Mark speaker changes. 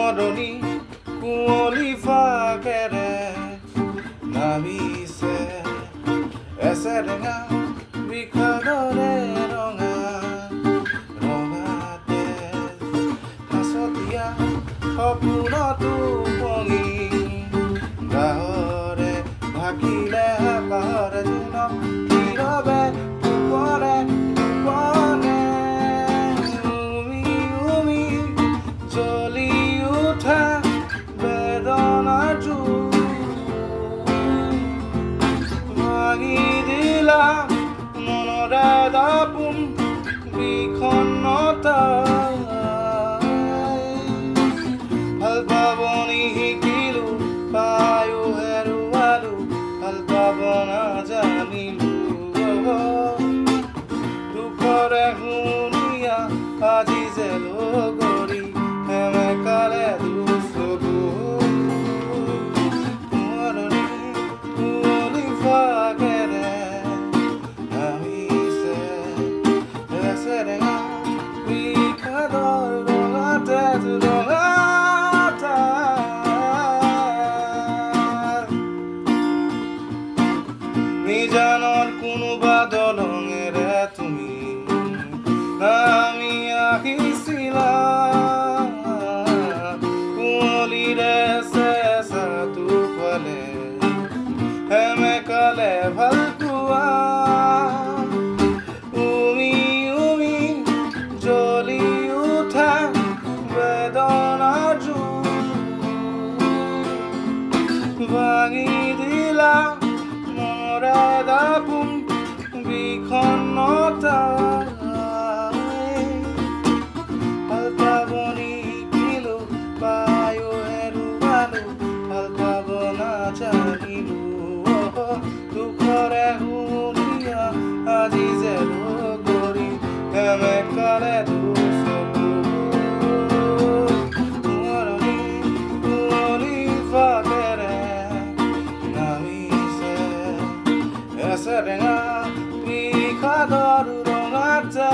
Speaker 1: Xuoroni kuoli fakere namise eserenga bikadore ronga tes hasotia hopuna tu pongi dahore bhakile bahore juno kirobe upore upone umi joli utha bedona ju magi dila monora dapun bikhonnota halpaboni hikilu payo herualu halpabona janilu dukore hunia aji zelo gori heme kale dusogu Xuoroni kuoli fakere namise eserenga bikador rongate rongata নিজানৰ কোনোবা দলঙেৰে তুমি নামি আহিছিলা কুঁৱলীৰে চেঁচাটো ফালে সেমেকালে ভাল পোৱা উমি জ্বলি উঠা বেদনাৰ জুই ভাঙি দিলা Dapun bikhonnota halpaboni kilu payo herualu halpabona janilu dukhore hunia aji zelo gori heme kale dusogu Xuoroni kuoli fakere namise eserenga bikador rongata